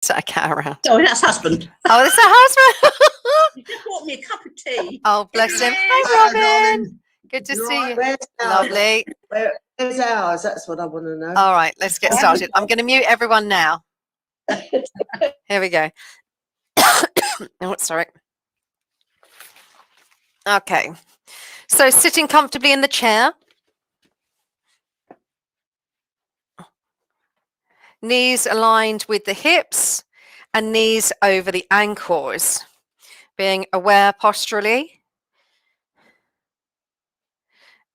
Is that a cat around? Oh, that's husband. Oh, that's a husband. He just bought me a cup of tea. Oh, bless him. Hi, Robin. Good to see you. Where's Lovely. Where's ours? That's what I want to know. All right, let's get started. I'm going to mute everyone now. Here we go. Oh, sorry. Okay. So sitting comfortably in the chair. Knees aligned with the hips and knees over the ankles. Being aware posturally.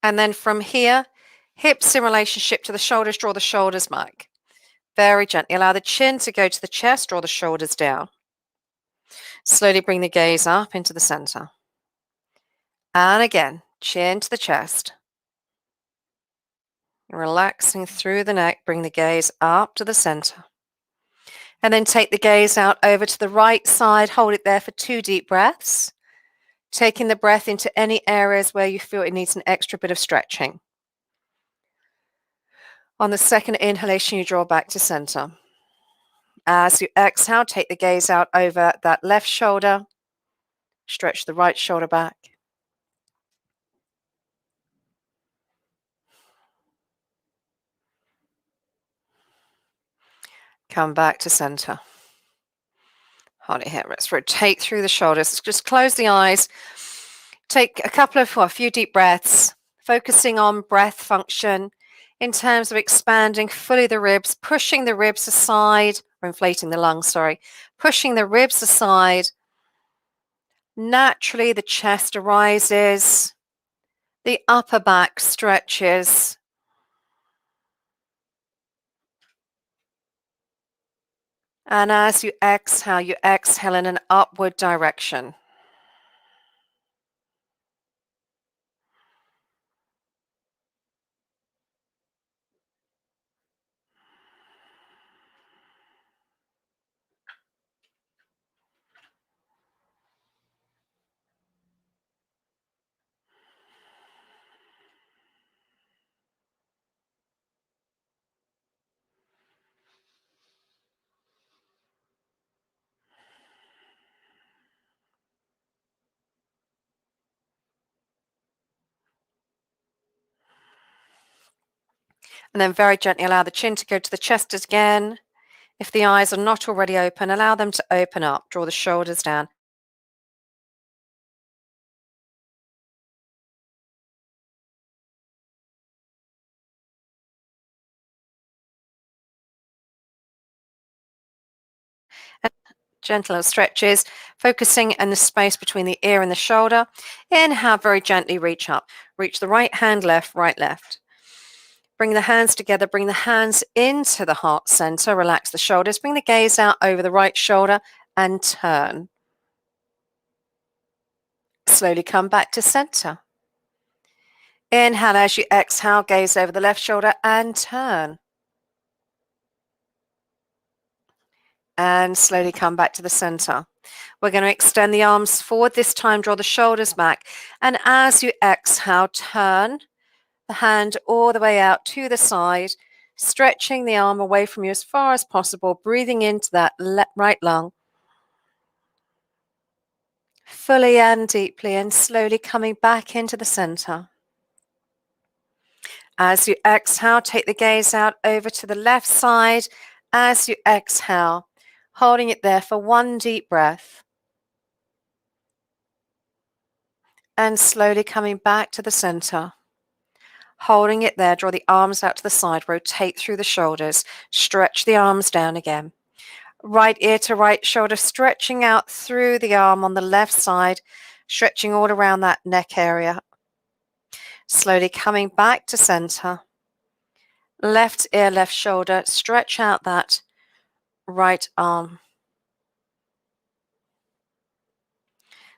And then from here, hips in relationship to the shoulders, draw the shoulders back. Very gently. Allow the chin to go to the chest, draw the shoulders down. Slowly bring the gaze up into the center. And again, chin to the chest. Relaxing through the neck, bring the gaze up to the center. And then take the gaze out over to the right side. Hold it there for 2 deep breaths. Taking the breath into any areas where you feel it needs an extra bit of stretching. On the second inhalation, you draw back to center. As you exhale, take the gaze out over that left shoulder. Stretch the right shoulder back. Come back to center. Hold it here. Let's rotate through the shoulders. Just close the eyes. Take a few deep breaths, focusing on breath function in terms of expanding fully the ribs, pushing the ribs aside, or inflating the lungs, sorry, pushing the ribs aside. Naturally, the chest arises, the upper back stretches. And as you exhale in an upward direction. And then very gently allow the chin to go to the chest again. If the eyes are not already open, allow them to open up. Draw the shoulders down. Gentle stretches, focusing in the space between the ear and the shoulder. Inhale, very gently reach up. Reach the right hand left, right left. Bring the hands together, bring the hands into the heart center, relax the shoulders, bring the gaze out over the right shoulder and turn. Slowly come back to center. Inhale as you exhale, gaze over the left shoulder and turn. And slowly come back to the center. We're going to extend the arms forward. This time, draw the shoulders back. And as you exhale, turn the hand all the way out to the side, stretching the arm away from you as far as possible, breathing into that right lung. Fully and deeply, and slowly coming back into the center. As you exhale, take the gaze out over to the left side. As you exhale, holding it there for 1 deep breath. And slowly coming back to the center. Holding it there, draw the arms out to the side, rotate through the shoulders, stretch the arms down again. Right ear to right shoulder, stretching out through the arm on the left side, stretching all around that neck area. Slowly coming back to center. Left ear, left shoulder, stretch out that right arm.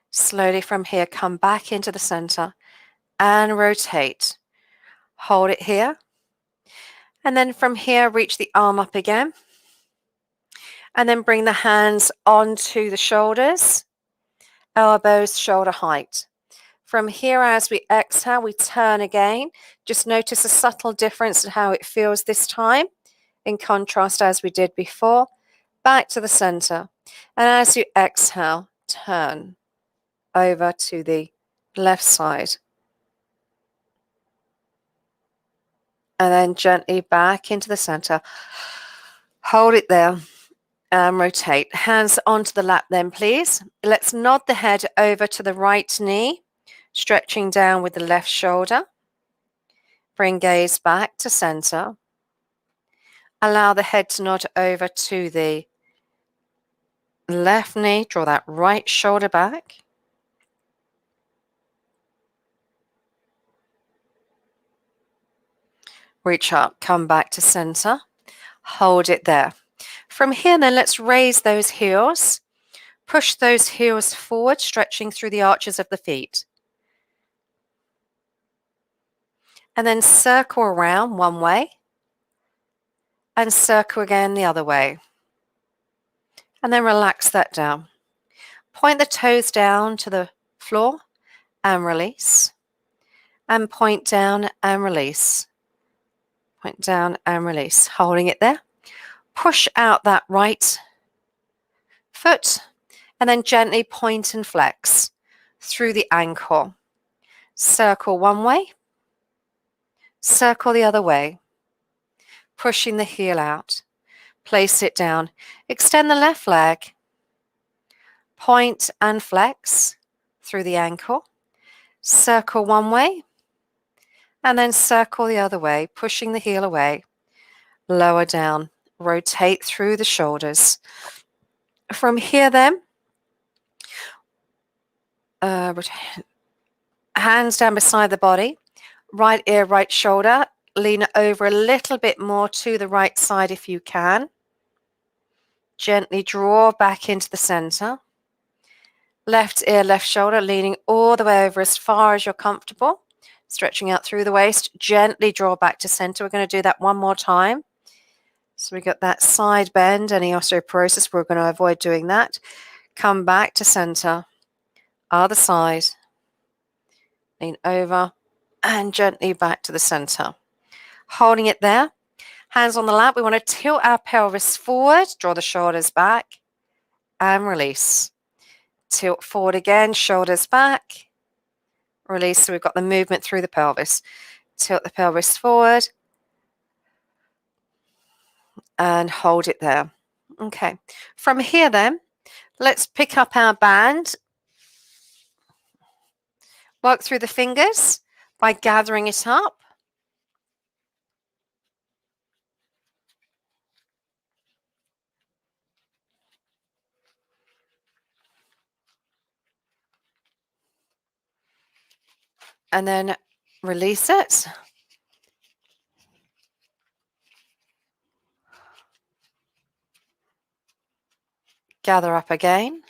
Slowly from here, come back into the center and rotate. Hold it here. And then from here, reach the arm up again. And then bring the hands onto the shoulders, elbows shoulder height. From here, as we exhale, we turn again. Just notice a subtle difference in how it feels this time, in contrast as we did before. back to the center. And as you exhale, turn over to the left side. And then gently back into the center. Hold it there and rotate. Hands onto the lap then, please. Let's nod the head over to the right knee, stretching down with the left shoulder. Bring gaze back to center. Allow the head to nod over to the left knee. Draw that right shoulder back. Reach up, come back to center. Hold it there. From here then, let's raise those heels. Push those heels forward, stretching through the arches of the feet. And then circle around one way. And circle again the other way. And then relax that down. Point the toes down to the floor and release. And point down and release. Point down and release. Holding it there. Push out that right foot. And then gently point and flex through the ankle. Circle one way. Circle the other way. Pushing the heel out. Place it down. Extend the left leg. Point and flex through the ankle. Circle one way. And then circle the other way, pushing the heel away. Lower down. Rotate through the shoulders. From here then, hands down beside the body. Right ear, right shoulder. Lean over a little bit more to the right side if you can. Gently draw back into the center. Left ear, left shoulder, leaning all the way over as far as you're comfortable. Stretching out through the waist. Gently draw back to center. We're going to do that one more time. So we got that side bend, any osteoporosis, we're going to avoid doing that. Come back to center. Other side. Lean over and gently back to the center. Holding it there. Hands on the lap. We want to tilt our pelvis forward. Draw the shoulders back and release. Tilt forward again. Shoulders back. Release. So we've got the movement through the pelvis. Tilt the pelvis forward. And hold it there. Okay. From here then, let's pick up our band. Work through the fingers by gathering it up. And then release it. Gather up again.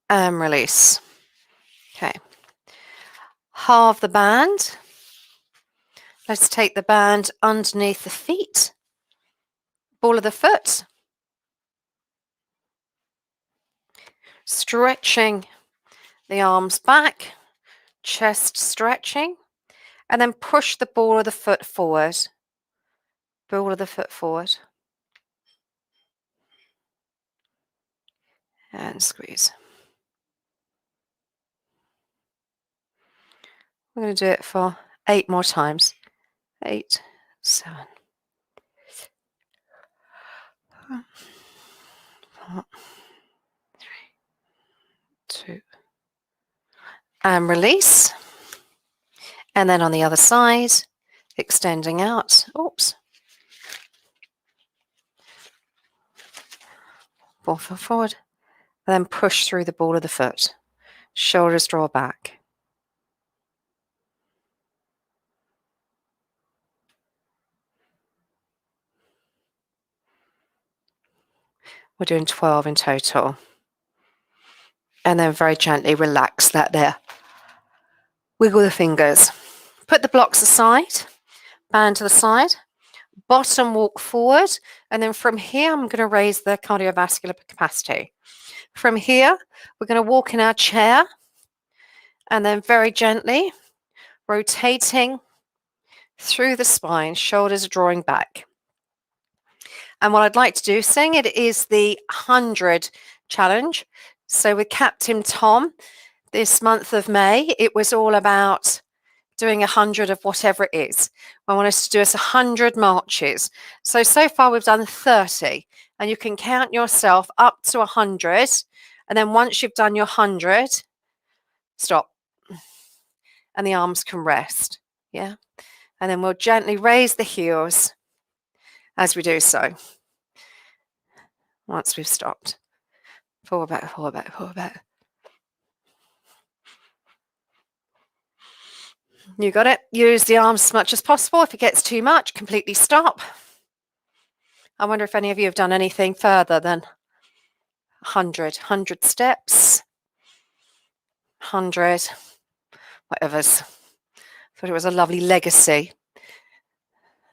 And release. Okay. Halve the band. Let's take the band underneath the feet. Ball of the foot. Stretching the arms back. Chest stretching. And then push the ball of the foot forward. Ball of the foot forward. And squeeze. We're going to do it for 8 more times. 8, 7, 4, 3, 2. And release. And then on the other side, extending out. Oops. Ball forward. And then push through the ball of the foot. Shoulders draw back. We're doing 12 in total. And then very gently relax that there. Wiggle the fingers. Put the blocks aside. Band to the side. Bottom walk forward. And then from here, I'm going to raise the cardiovascular capacity. From here, we're going to walk in our chair. And then very gently rotating through the spine, shoulders drawing back. And what I'd like to do, saying it is the 100 challenge. So with Captain Tom, this month of May, it was all about doing 100 of whatever it is. I want us to do us 100 marches. So far we've done 30, and you can count yourself up to 100. And then once you've done your 100, stop. And the arms can rest. Yeah. And then we'll gently raise the heels as we do so. Once we've stopped. Forward, back, forward, back, forward, back. You got it. Use the arms as much as possible. If it gets too much, completely stop. I wonder if any of you have done anything further than 100 steps, 100, whatever's. Thought it was a lovely legacy.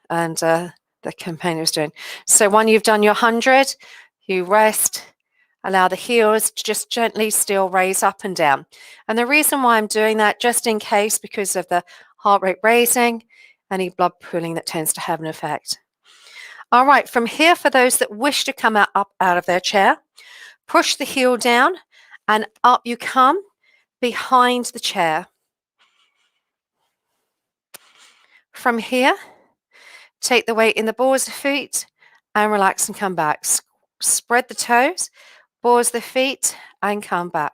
And the campaign was doing. So when you've done your 100, you rest, allow the heels to just gently still raise up and down. And the reason why I'm doing that, just in case, because of the heart rate raising, any blood pooling that tends to have an effect. All right, from here, for those that wish to come up out of their chair, push the heel down and up you come behind the chair. From here, take the weight in the balls of the feet and relax and come back. Spread the toes, balls the feet and come back.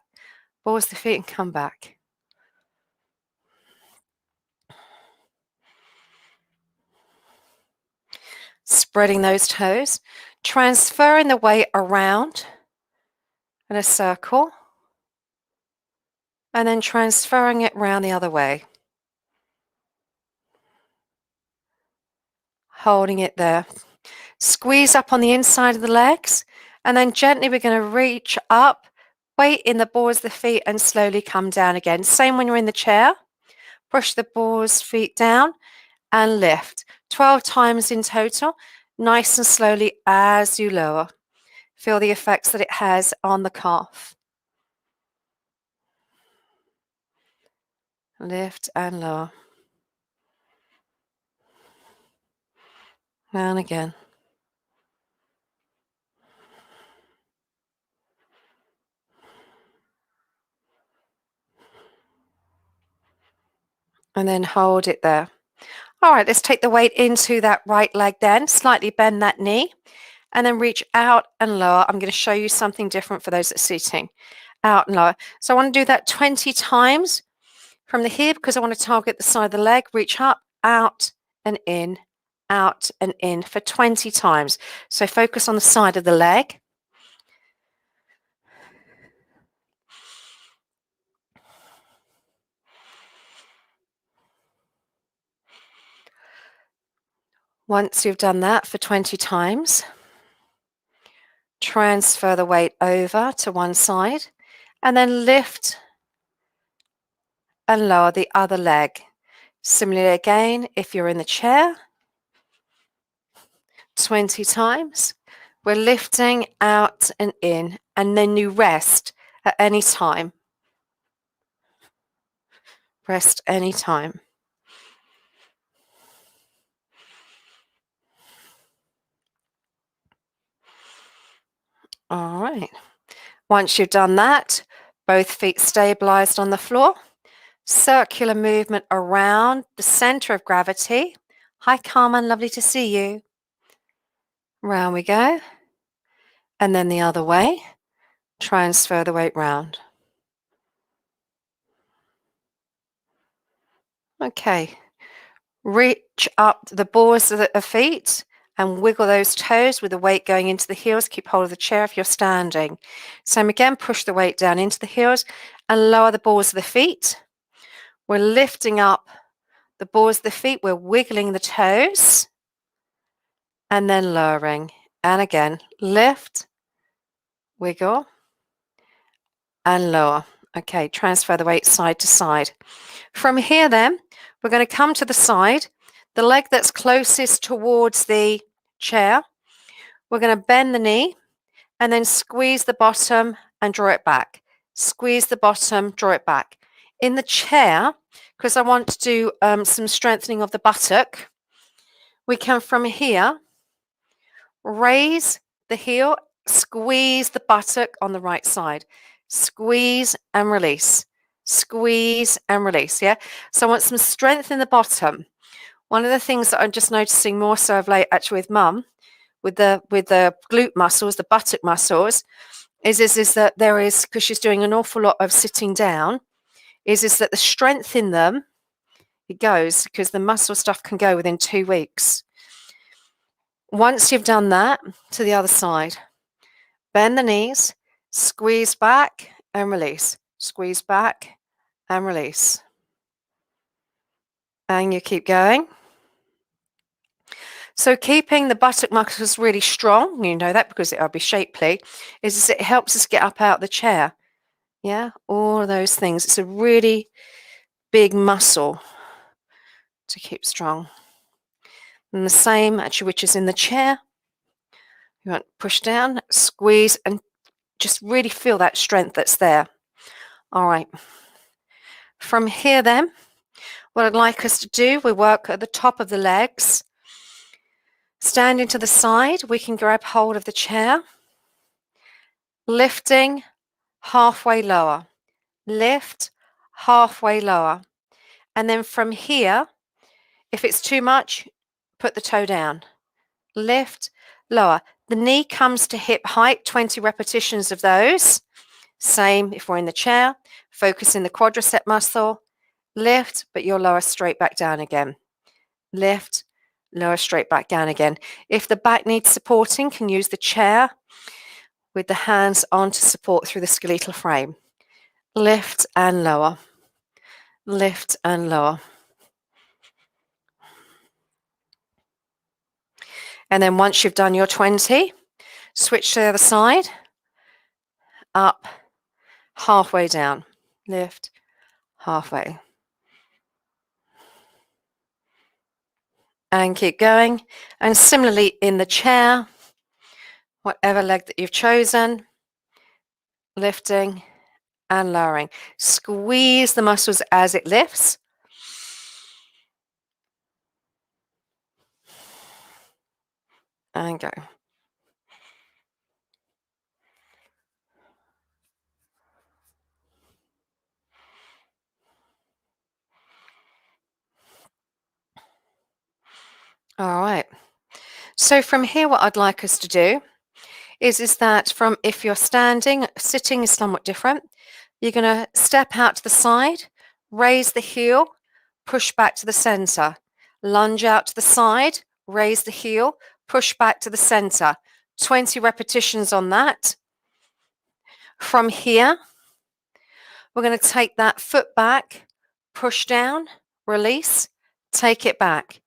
Balls the feet and come back. Spreading those toes, transferring the weight around in a circle, and then transferring it round the other way. Holding it there. Squeeze up on the inside of the legs, and then gently we're going to reach up, weight in the balls of the feet, and slowly come down again. Same when you're in the chair. Push the balls, feet down, and lift. 12 times in total, nice and slowly as you lower. Feel the effects that it has on the calf. Lift and lower. And again. And then hold it there. All right, let's take the weight into that right leg then. Slightly bend that knee and then reach out and lower. I'm going to show you something different for those that are sitting. Out and lower. So I want to do that 20 times from the hip because I want to target the side of the leg. Reach up, out and in, out and in for 20 times. So focus on the side of the leg. Once you've done that for 20 times, transfer the weight over to one side and then lift and lower the other leg. Similarly again, if you're in the chair, 20 times, we're lifting out and in, and then you rest at any time. Rest any time. All right. Once you've done that, both feet stabilized on the floor. Circular movement around the center of gravity. Hi, Carmen. Lovely to see you. Round we go. And then the other way. Transfer the weight round. Okay. Reach up the balls of the feet and wiggle those toes with the weight going into the heels. Keep hold of the chair if you're standing. Same again, push the weight down into the heels and lower the balls of the feet. We're lifting up the balls of the feet. We're wiggling the toes and then lowering. And again, lift, wiggle, and lower. Okay, transfer the weight side to side. From here then, we're going to come to the side. The leg that's closest towards the chair, we're going to bend the knee and then squeeze the bottom and draw it back. Squeeze the bottom, draw it back. In the chair, because I want to do some strengthening of the buttock. We can from here raise the heel, squeeze the buttock on the right side, squeeze and release, squeeze and release. Yeah. So I want some strength in the bottom. One of the things that I'm just noticing more so of late, actually, with mum, with the glute muscles, the buttock muscles, is that there is, because she's doing an awful lot of sitting down, is that the strength in them, it goes, because the muscle stuff can go within 2 weeks. Once you've done that, to the other side, bend the knees, squeeze back and release, squeeze back and release. And you keep going. So keeping the buttock muscles really strong, you know that because it'll be shapely, is it helps us get up out the chair. Yeah, all of those things. It's a really big muscle to keep strong. And the same, actually, which is in the chair. You want to push down, squeeze, and just really feel that strength that's there. All right. From here then, what I'd like us to do, we work at the top of the legs. Standing to the side, we can grab hold of the chair. Lifting, halfway lower. Lift, halfway lower. And then from here, if it's too much, put the toe down. Lift, lower. The knee comes to hip height, 20 repetitions of those. Same if we're in the chair. Focus in the quadricep muscle. Lift, but you'll lower straight back down again. Lift, lower straight back down again. If the back needs supporting, can use the chair with the hands on to support through the skeletal frame. Lift and lower. Lift and lower. And then once you've done your 20, switch to the other side. Up, halfway down. Lift, halfway. And keep going. And similarly in the chair, whatever leg that you've chosen, lifting and lowering. Squeeze the muscles as it lifts. And go. All right. So from here, what I'd like us to do is that from if you're standing, sitting is somewhat different. You're going to step out to the side, raise the heel, push back to the center. Lunge out to the side, raise the heel, push back to the center. 20 repetitions on that. From here, we're going to take that foot back, push down, release, take it back.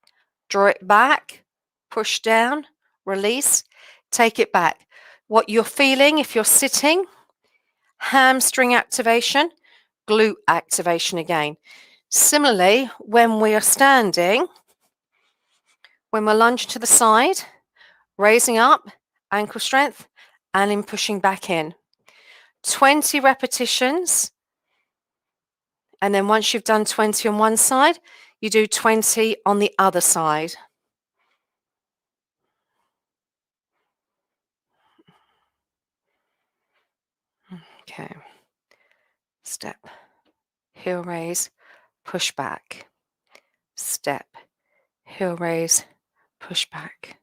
Draw it back, push down, release, take it back. What you're feeling if you're sitting, hamstring activation, glute activation again. Similarly, when we are standing, when we're lunging to the side, raising up, ankle strength, and in pushing back in. 20 repetitions. And then once you've done 20 on one side, you do 20 on the other side. Okay. Step, heel raise, push back. Step, heel raise, push back.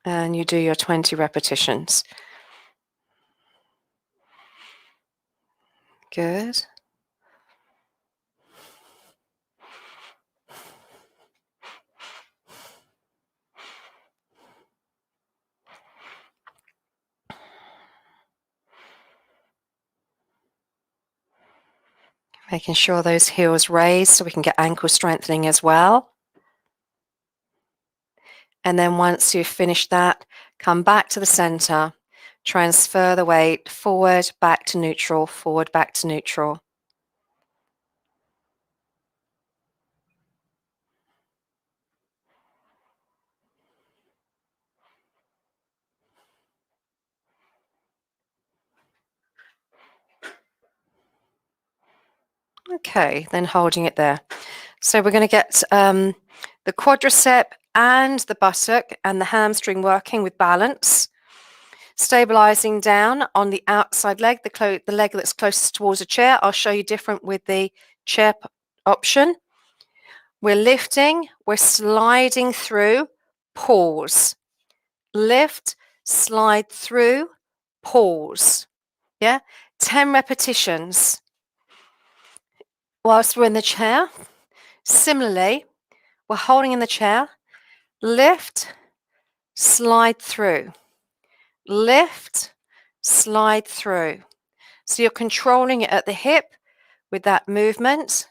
And you do your 20 repetitions. Good. Making sure those heels raise so we can get ankle strengthening as well. And then once you've finished that, come back to the center, transfer the weight forward, back to neutral, forward, back to neutral. Okay, then holding it there. So we're going to get the quadricep and the buttock and the hamstring working with balance. Stabilizing down on the outside leg, the leg that's closest towards a chair. I'll show you different with the chair option. We're lifting, we're sliding through, pause. Lift, slide through, pause. Yeah, 10 repetitions whilst we're in the chair. Similarly, we're holding in the chair, lift, slide through, lift, slide through. So you're controlling it at the hip with that movement.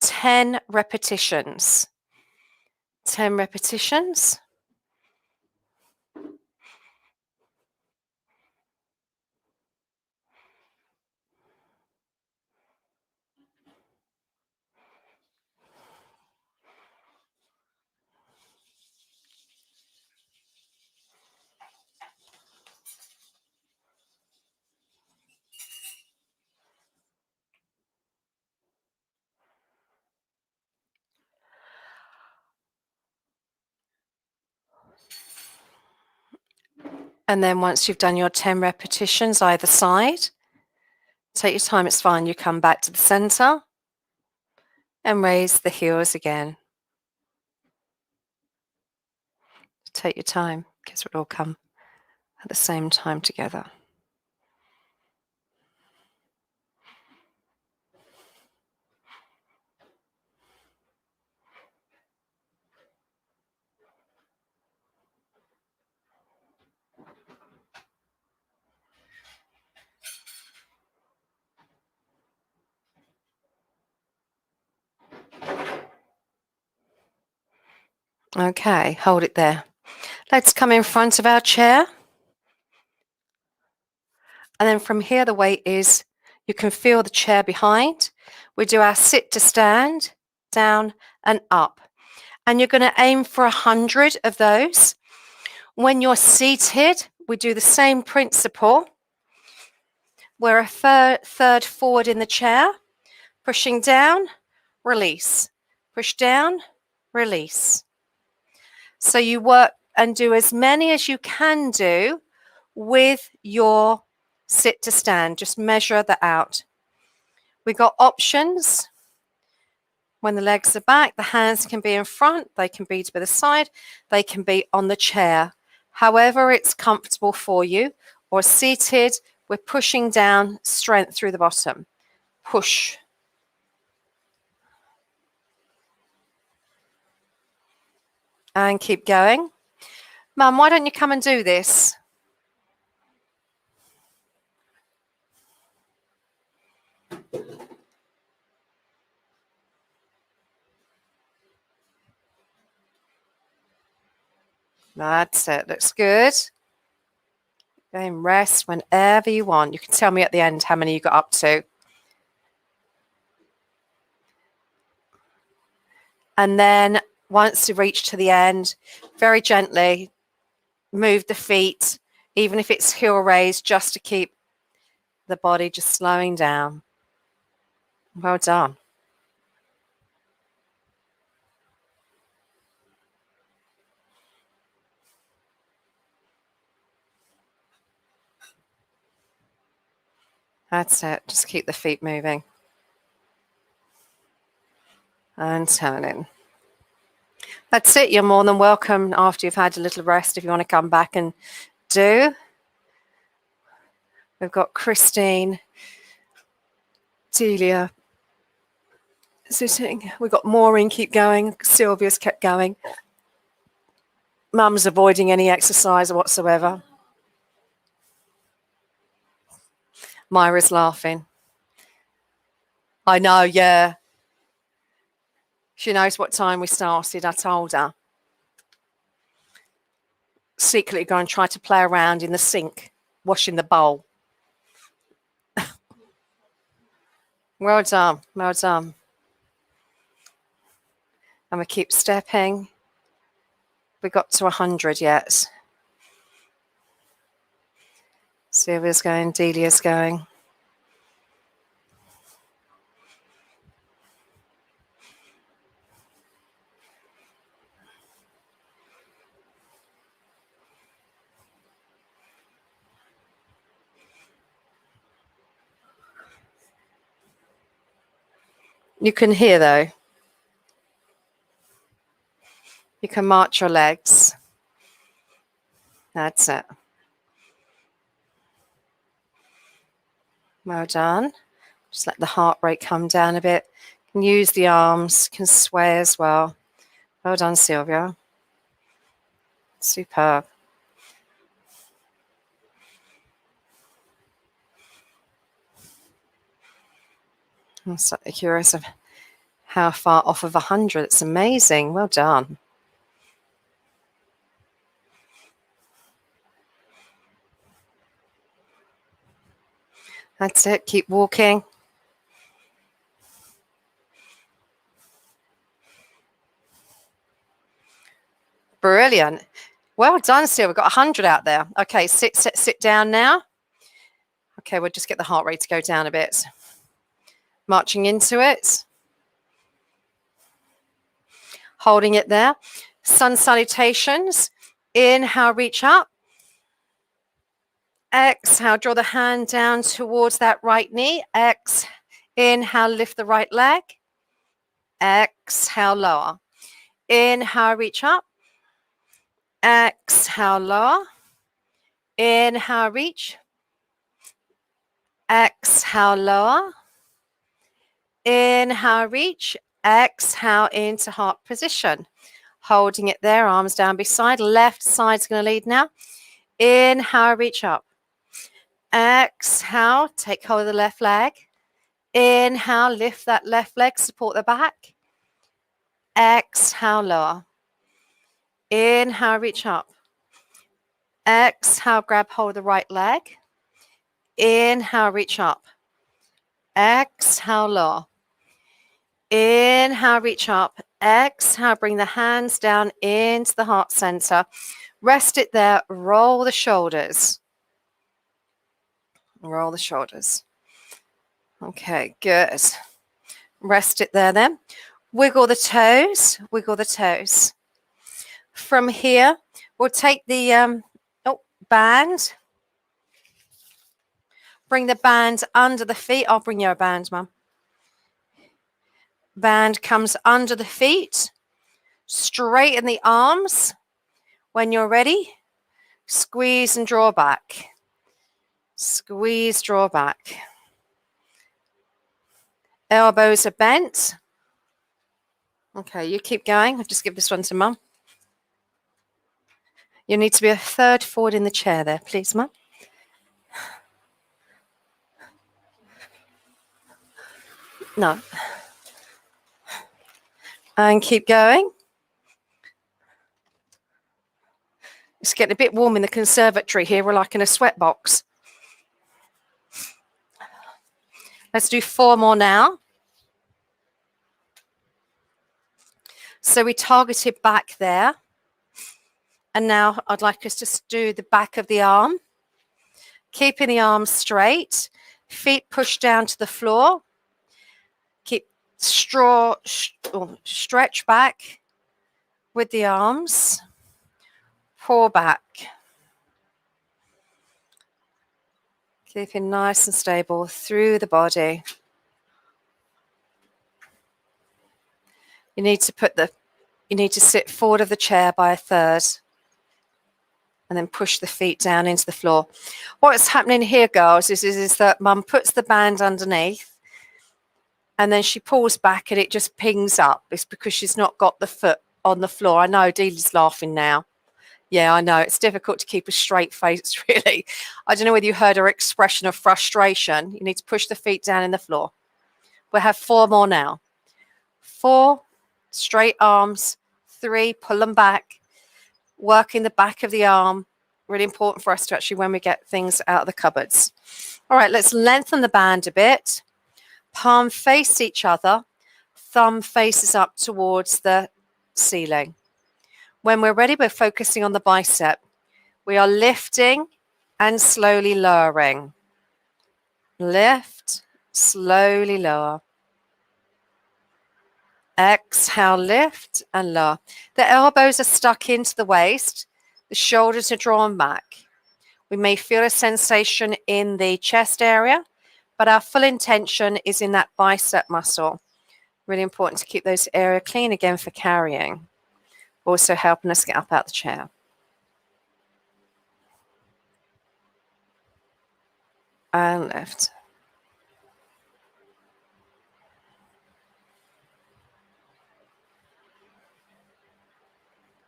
10 repetitions. 10 repetitions. And then once you've done your 10 repetitions either side, take your time, it's fine. You come back to the center and raise the heels again. Take your time, because we'll all come at the same time together. Okay, hold it there. Let's come in front of our chair. And then from here, the weight is, you can feel the chair behind. We do our sit to stand, down and up. And you're going to aim for 100 of those. When you're seated, we do the same principle. We're a third forward in the chair, pushing down, release, push down, release. So you work and do as many as you can do with your sit to stand. Just measure that out. We've got options. When the legs are back, the hands can be in front, they can be to the side, they can be on the chair. However it's comfortable for you, or seated, we're pushing down, strength through the bottom. Push. And keep going. Mum, why don't you come and do this? That's it. Looks good. Go and rest whenever you want. You can tell me at the end how many you got up to. And then once you reach to the end, very gently move the feet, even if it's heel raised, just to keep the body just slowing down. Well done. That's it. Just keep the feet moving. And turning. That's it. You're more than welcome after you've had a little rest if you want to come back and do. We've got Christine, Delia sitting. We've got Maureen, keep going. Sylvia's kept going. Mum's avoiding any exercise whatsoever. Myra's laughing. I know, yeah. She knows what time we started. I told her. Secretly go and try to play around in the sink, washing the bowl. Well done, well done. And we keep stepping. We got to 100 yet. Sylvia's going, Delia's going. You can hear though. You can march your legs. That's it. Well done. Just let the heart rate come down a bit. You can use the arms, can sway as well. Well done, Sylvia. Superb. I'm slightly curious of how far off of 100. It's amazing. Well done. That's it. Keep walking. Brilliant. Well done, Sylvia. We've got 100 out there. Okay, sit down now. Okay, we'll just get the heart rate to go down a bit. Marching into it. Holding it there. Sun salutations. Inhale, reach up. Exhale, draw the hand down towards that right knee. Inhale, lift the right leg. Exhale, lower. Inhale, reach up. Exhale, lower. Inhale, reach. Exhale, lower. Inhale, reach. Exhale into heart position. Holding it there, arms down beside. Left side's going to lead now. Inhale, reach up. Exhale, take hold of the left leg. Inhale, lift that left leg, support the back. Exhale, lower. Inhale, reach up. Exhale, grab hold of the right leg. Inhale, reach up. Exhale, lower. Inhale, reach up. Exhale, bring the hands down into the heart center. Rest it there. Roll the shoulders. Roll the shoulders. Okay, good. Rest it there then. Wiggle the toes. Wiggle the toes. From here, we'll take the band. Bring the band under the feet. I'll bring you a band, Mum. Band comes under the feet. Straighten the arms. When you're ready, squeeze and draw back. Squeeze, draw back. Elbows are bent. Okay, you keep going. I'll just give this one to Mum. You need to be a third forward in the chair there, please, Mum. No. And keep going. It's getting a bit warm in the conservatory here. We're like in a sweat box. Let's do 4 more now. So we targeted back there. And now I'd like us to do the back of the arm. Keeping the arms straight. Feet pushed down to the floor. Keep stretch back with the arms. Pull back. Keeping nice and stable through the body. You need to sit forward of the chair by a third. And then push the feet down into the floor. What's happening here, girls, is that Mum puts the band underneath and then she pulls back and it just pings up. It's because she's not got the foot on the floor. I know Dealey's laughing now. Yeah, I know. It's difficult to keep a straight face, really. I don't know whether you heard her expression of frustration. You need to push the feet down in the floor. We'll have 4 more now. 4, straight arms. 3, pull them back. Working the back of the arm. Really important for us to actually when we get things out of the cupboards. All right, let's lengthen the band a bit. Palm face each other. Thumb faces up towards the ceiling. When we're ready, we're focusing on the bicep. We are lifting and slowly lowering. Lift, slowly lower. Exhale, lift and lower. The elbows are stuck into the waist. The shoulders are drawn back. We may feel a sensation in the chest area, but our full intention is in that bicep muscle. Really important to keep those area clean again for carrying. Also helping us get up out the chair. And lift.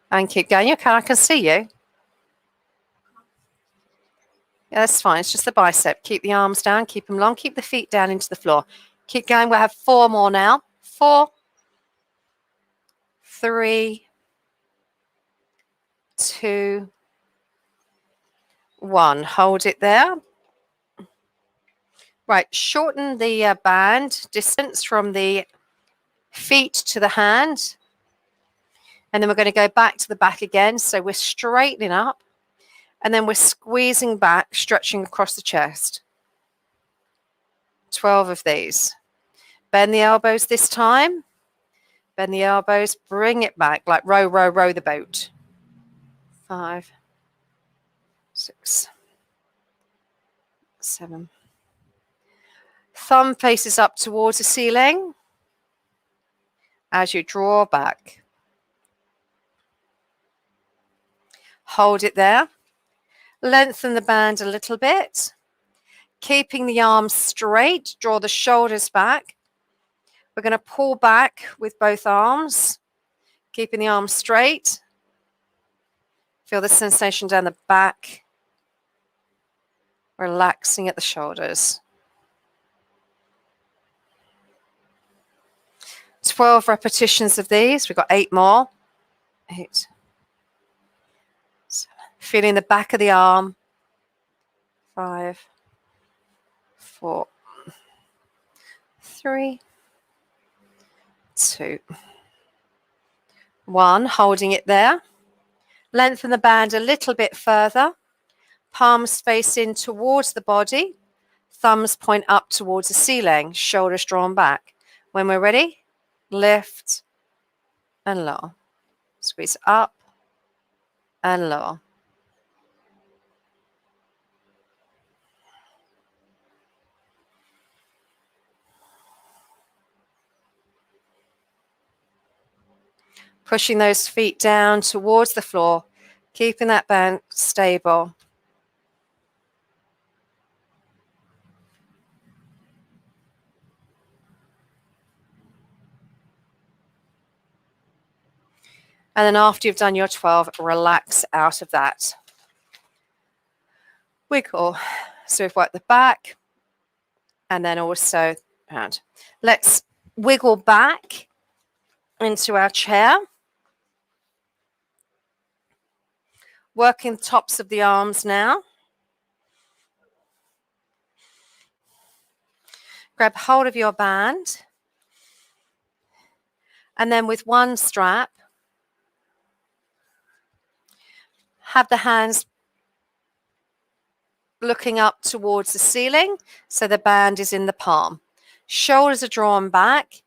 And keep going. Okay, I can see you. Yeah, that's fine. It's just the bicep. Keep the arms down. Keep them long. Keep the feet down into the floor. Keep going. We'll have 4 more now. 4, 3, 2, 1. Hold it there. Right. Shorten the band distance from the feet to the hand. And then we're going to go back to the back again. So we're straightening up. And then we're squeezing back, stretching across the chest. 12 of these. Bend the elbows this time. Bend the elbows. Bring it back like row, row, row the boat. 5, 6, 7. Thumb faces up towards the ceiling as you draw back. Hold it there. Lengthen the band a little bit. Keeping the arms straight, draw the shoulders back. We're going to pull back with both arms, keeping the arms straight. Feel the sensation down the back. Relaxing at the shoulders. 12 repetitions of these. We've got 8 more. 8. 7. Feeling the back of the arm. 5, 4, 3, 2, 1. Holding it there. Lengthen the band a little bit further. Palms face in towards the body. Thumbs point up towards the ceiling. Shoulders drawn back. When we're ready, lift and lower. Squeeze up and lower. Pushing those feet down towards the floor, keeping that band stable. And then after you've done your 12, relax out of that. Wiggle. So we've worked the back and then also around. Let's wiggle back into our chair. Working the tops of the arms now. Grab hold of your band. And then with one strap, have the hands looking up towards the ceiling, so the band is in the palm. Shoulders are drawn back.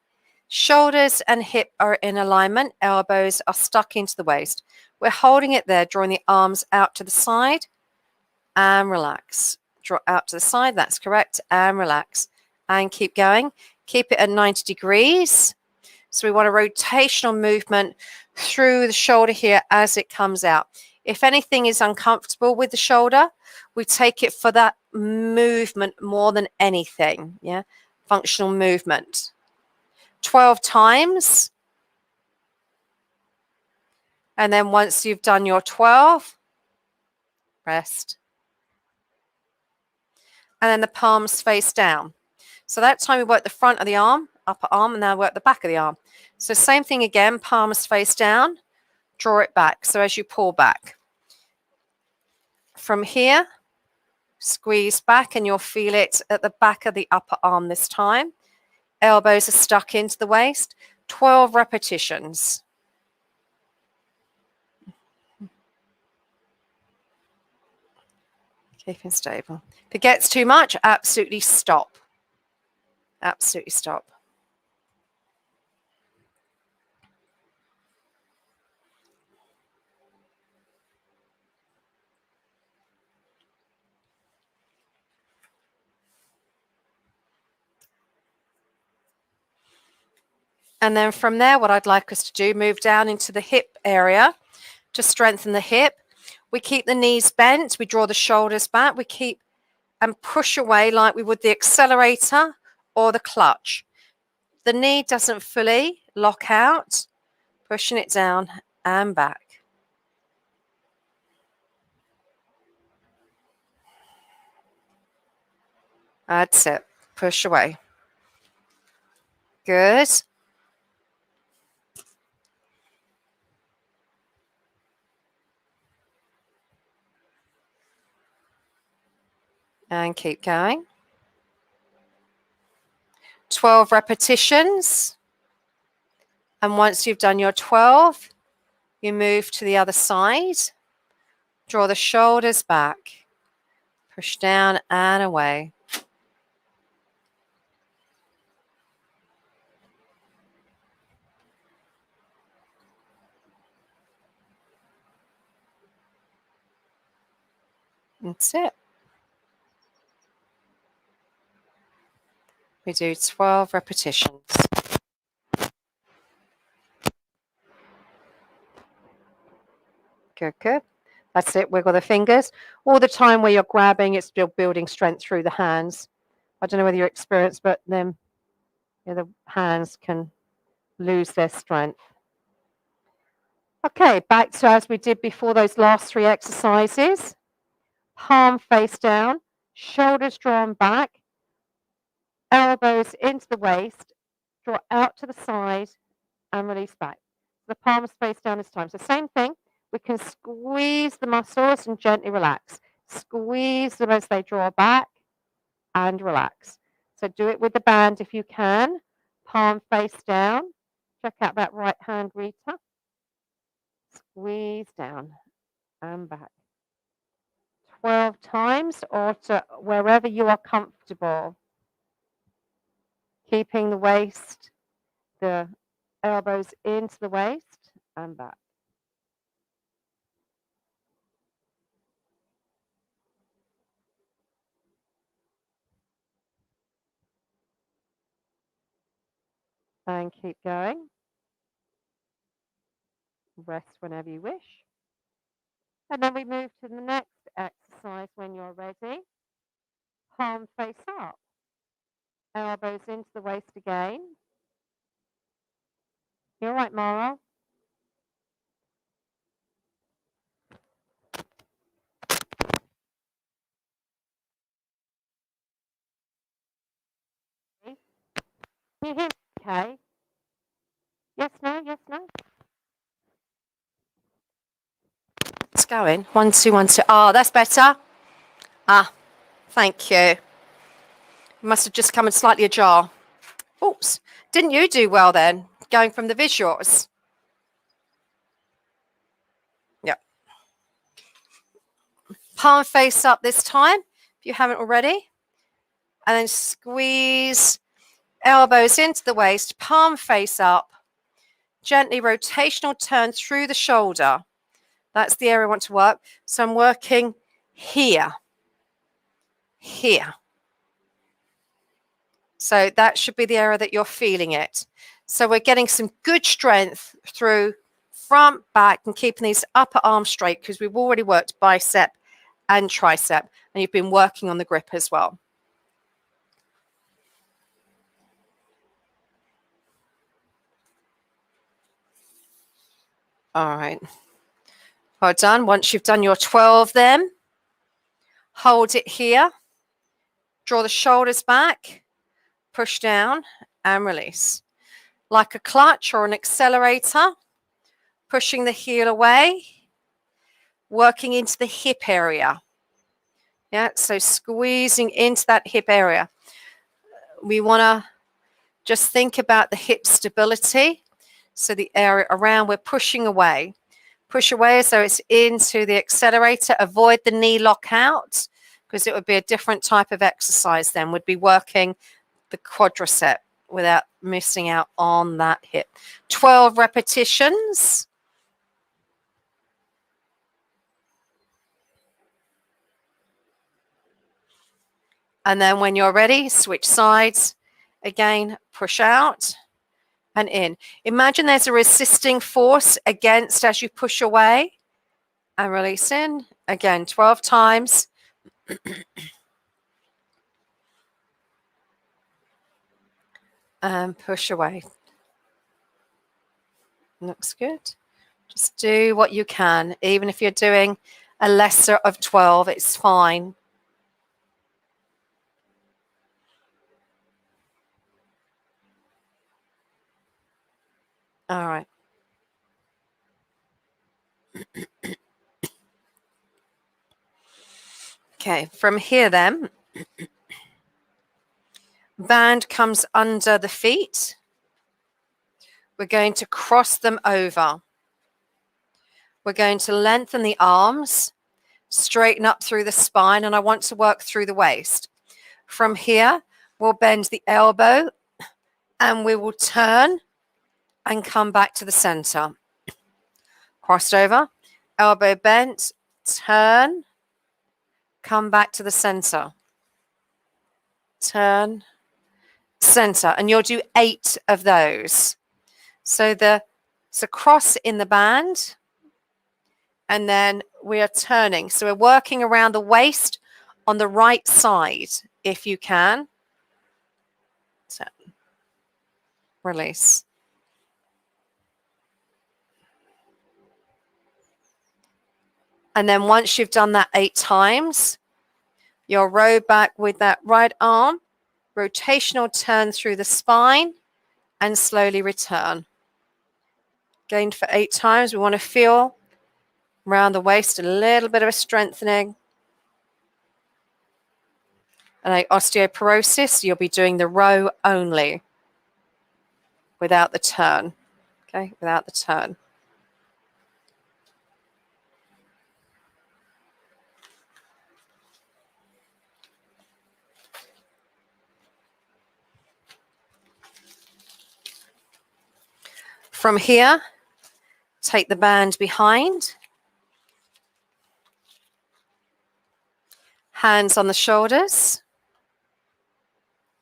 Shoulders and hip are in alignment. Elbows are stuck into the waist. We're holding it there, drawing the arms out to the side and relax. Draw out to the side, that's correct, and relax. And keep going. Keep it at 90 degrees. So we want a rotational movement through the shoulder here as it comes out. If anything is uncomfortable with the shoulder, we take it for that movement more than anything. Yeah, functional movement. 12 times. And then once you've done your 12, rest. And then the palms face down. So that time we work the front of the arm, upper arm, and now work the back of the arm. So same thing again, palms face down, draw it back. So as you pull back. From here, squeeze back and you'll feel it at the back of the upper arm this time. Elbows are stuck into the waist. 12 repetitions. Keeping stable. If it gets too much, absolutely stop. Absolutely stop. And then from there, what I'd like us to do, move down into the hip area to strengthen the hip. We keep the knees bent. We draw the shoulders back. We keep and push away like we would the accelerator or the clutch. The knee doesn't fully lock out, pushing it down and back. That's it. Push away. Good. And keep going. 12 repetitions. And once you've done your 12, you move to the other side. Draw the shoulders back. Push down and away. That's it. We do 12 repetitions. Good, good. That's it. Wiggle the fingers. All the time where you're grabbing, it's still building strength through the hands. I don't know whether you're experienced, but then the hands can lose their strength. Okay, back to as we did before those last 3 exercises. Palm face down, shoulders drawn back, elbows into the waist, draw out to the side and release back. The palms face down this time. So same thing, we can squeeze the muscles and gently relax. Squeeze them as they draw back and relax. So do it with the band if you can. Palm face down. Check out that right hand, Rita. Squeeze down and back. 12 times or to wherever you are comfortable. Keeping the waist, the elbows into the waist and back. And keep going. Rest whenever you wish. And then we move to the next exercise when you're ready. Palm face up. Elbows into the waist again. You all right, Mara? Can you hear me okay? Yes, no, yes, no? It's going. 1, 2, 1, 2. Oh, that's better. Ah, thank you. It must have just come in slightly ajar. Oops. Didn't you do well then, going from the visuals? Yep. Palm face up this time, if you haven't already. And then squeeze elbows into the waist, palm face up. Gently rotational turn through the shoulder. That's the area I want to work. So I'm working here. Here. So that should be the area that you're feeling it. So we're getting some good strength through front, back, and keeping these upper arms straight because we've already worked bicep and tricep, and you've been working on the grip as well. All right. Well done. Once you've done your 12 then, hold it here. Draw the shoulders back, push down and release. Like a clutch or an accelerator, pushing the heel away, working into the hip area. Yeah, so squeezing into that hip area. We want to just think about the hip stability. So the area around, we're pushing away. Push away so it's into the accelerator. Avoid the knee lockout because it would be a different type of exercise then. We'd be working the quadricep without missing out on that hip. 12 repetitions. And then when you're ready, switch sides. Again, push out and in. Imagine there's a resisting force against as you push away, and release in. Again, 12 times. And push away. Looks good. Just do what you can. Even if you're doing a lesser of 12, it's fine. All right. Okay, from here then, band comes under the feet. We're going to cross them over. We're going to lengthen the arms, straighten up through the spine, and I want to work through the waist. From here, we'll bend the elbow and we will turn and come back to the center. Crossed over, elbow bent, turn, come back to the center. Turn, center. And you'll do 8 of those. So it's a cross in the band, and then we are turning. So we're working around the waist on the right side, if you can. So, release. And then once you've done that 8 times, you'll row back with that right arm, rotational turn through the spine, and slowly return. Again, for 8 times, we want to feel around the waist a little bit of a strengthening. And like osteoporosis, you'll be doing the row only without the turn. Okay, without the turn. From here, take the band behind. Hands on the shoulders.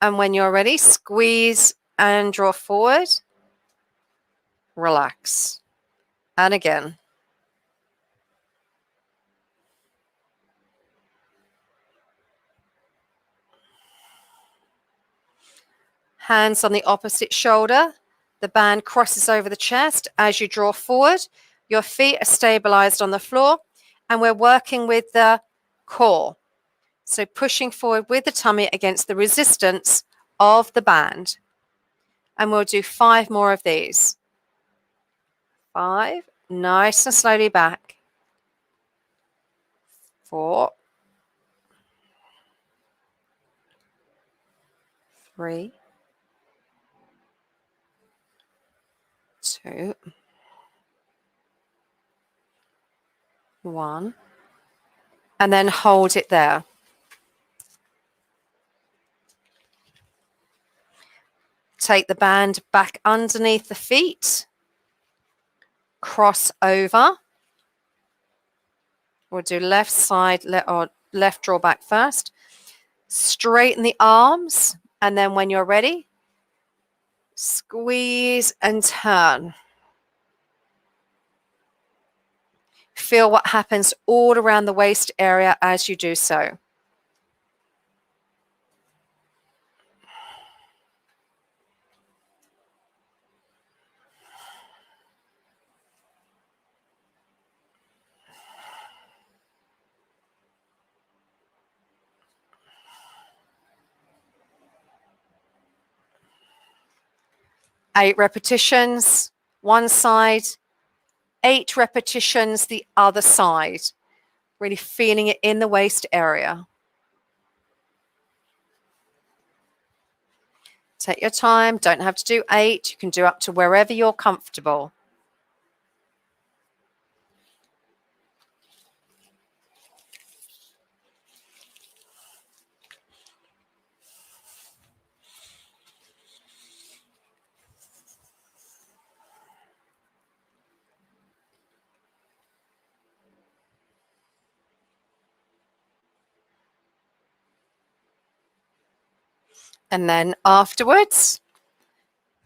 And when you're ready, squeeze and draw forward. Relax. And again. Hands on the opposite shoulder. The band crosses over the chest. As you draw forward, your feet are stabilized on the floor, and we're working with the core. So pushing forward with the tummy against the resistance of the band. And we'll do 5 more of these. 5. Nice and slowly back. 4. 3. 2. 1. And then hold it there. Take the band back underneath the feet. Cross over. We'll do left side or left draw back first. Straighten the arms. And then when you're ready, squeeze and turn. Feel what happens all around the waist area as you do so. Eight repetitions, one side. 8 repetitions, the other side. Really feeling it in the waist area. Take your time. Don't have to do 8. You can do up to wherever you're comfortable. And then afterwards,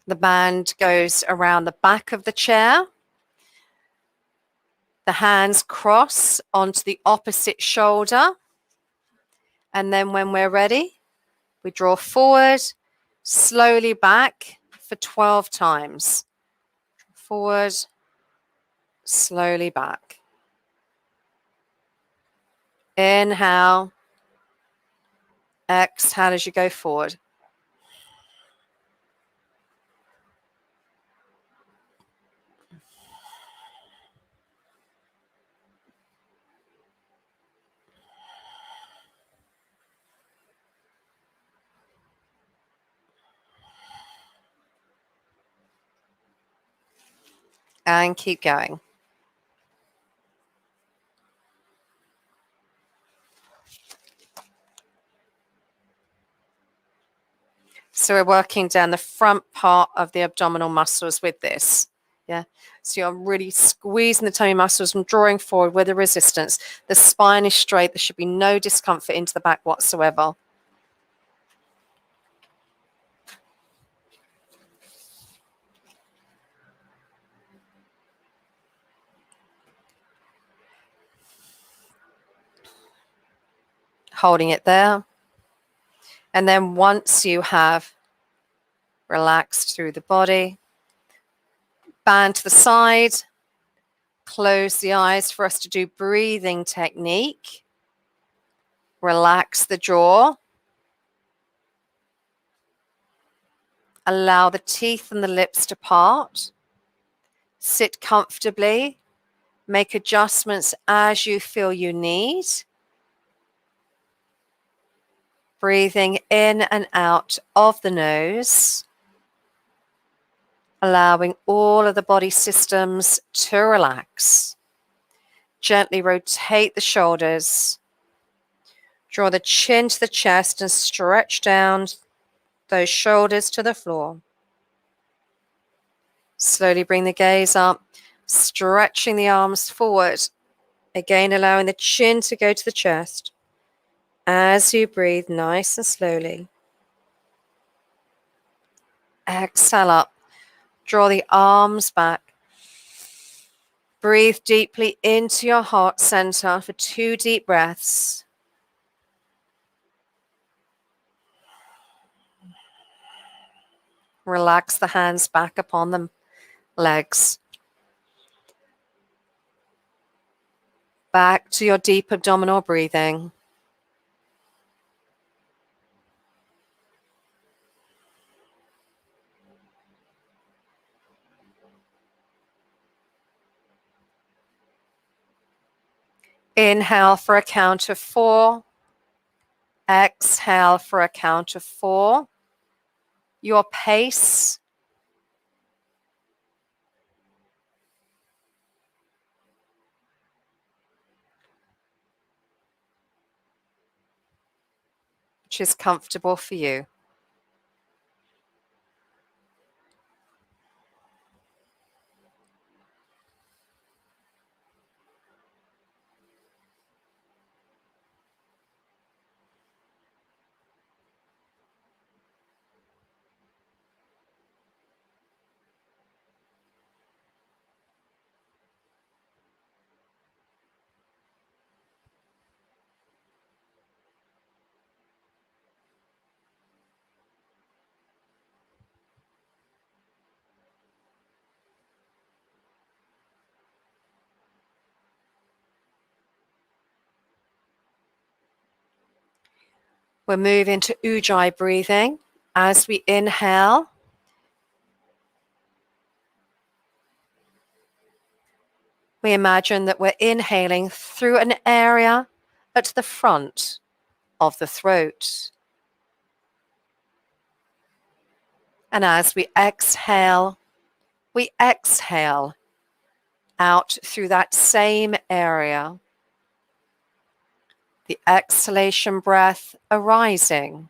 The band goes around the back of the chair. The hands cross onto the opposite shoulder. And then when we're ready, we draw forward, slowly back for 12 times. Forward, slowly back. Inhale. Exhale as you go forward. And keep going. So we're working down the front part of the abdominal muscles with this. Yeah. So you're really squeezing the tummy muscles and drawing forward with the resistance. The spine is straight. There should be no discomfort into the back whatsoever. Holding it there. And then once you have relaxed through the body, band to the side, close the eyes for us to do breathing technique. Relax the jaw. Allow the teeth and the lips to part. Sit comfortably. Make adjustments as you feel you need. Breathing in and out of the nose. Allowing all of the body systems to relax. Gently rotate the shoulders. Draw the chin to the chest and stretch down those shoulders to the floor. Slowly bring the gaze up, stretching the arms forward. Again, allowing the chin to go to the chest. As you breathe nice and slowly. Exhale up. Draw the arms back. Breathe deeply into your heart center for 2 deep breaths. Relax the hands back upon the legs. Back to your deep abdominal breathing. Inhale for a count of 4. Exhale for a count of 4. Your pace. Which is comfortable for you. We'll move into Ujjai breathing. As we inhale, we imagine that we're inhaling through an area at the front of the throat. And as we exhale out through that same area. The exhalation breath arising.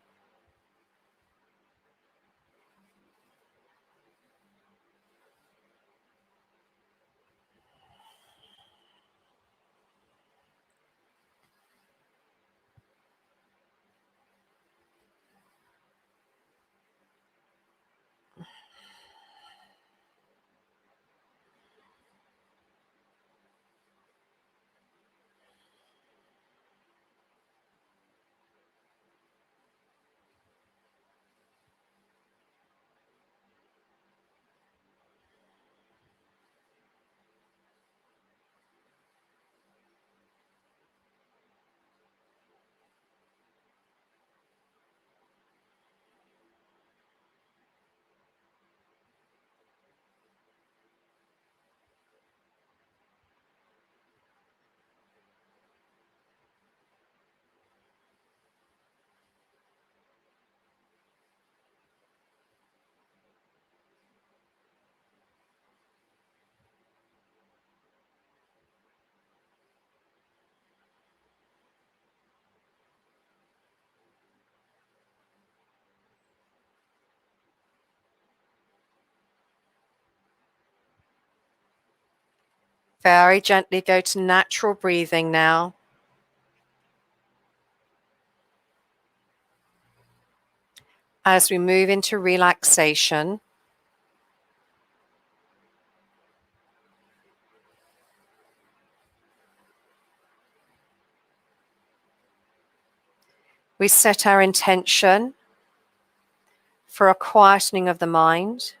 Very gently go to natural breathing now. As we move into relaxation, we set our intention for a quietening of the mind.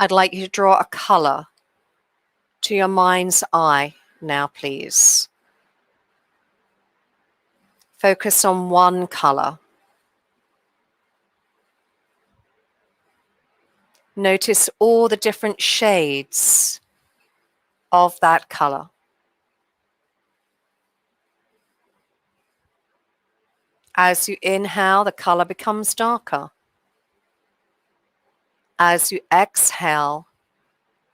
I'd like you to draw a color to your mind's eye now, please. Focus on one color. Notice all the different shades of that color. As you inhale, the color becomes darker. As you exhale,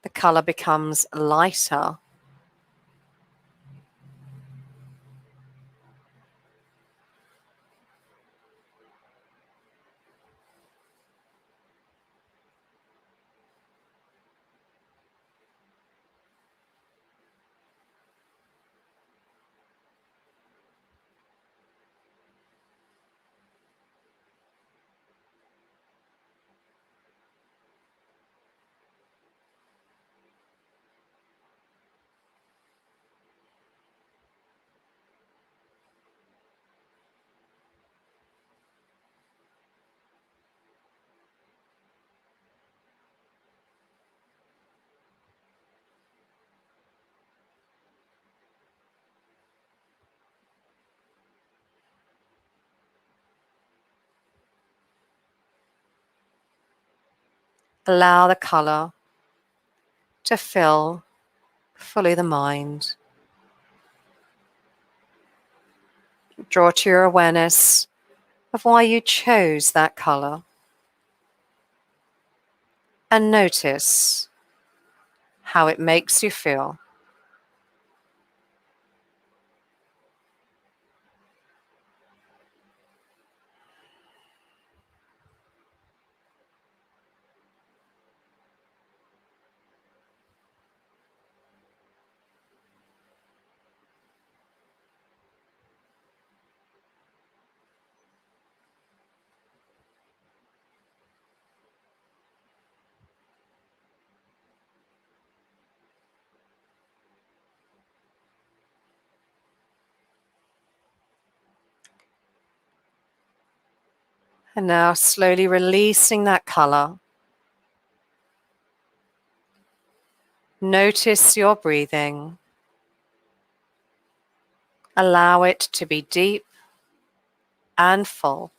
the color becomes lighter. Allow the color to fill fully the mind. Draw to your awareness of why you chose that color. And notice how it makes you feel. And now slowly releasing that color. Notice your breathing. Allow it to be deep and full.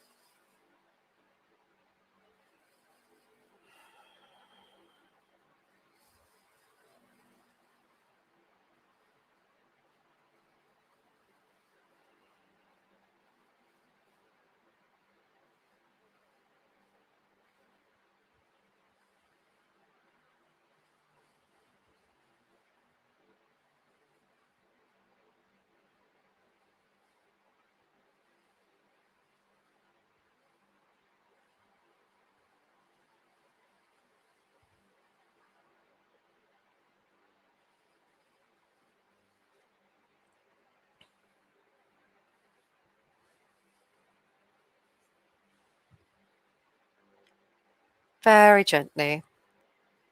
Very gently,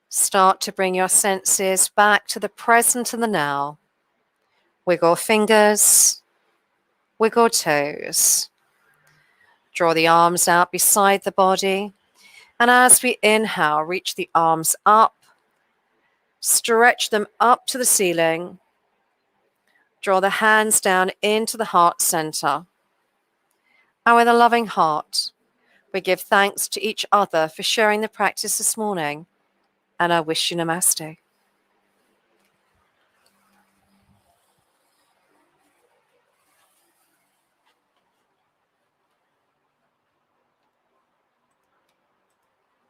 start to bring your senses back to the present and the now. Wiggle fingers, wiggle toes. Draw the arms out beside the body. And as we inhale, reach the arms up. Stretch them up to the ceiling. Draw the hands down into the heart center. And with a loving heart, we give thanks to each other for sharing the practice this morning. And I wish you namaste.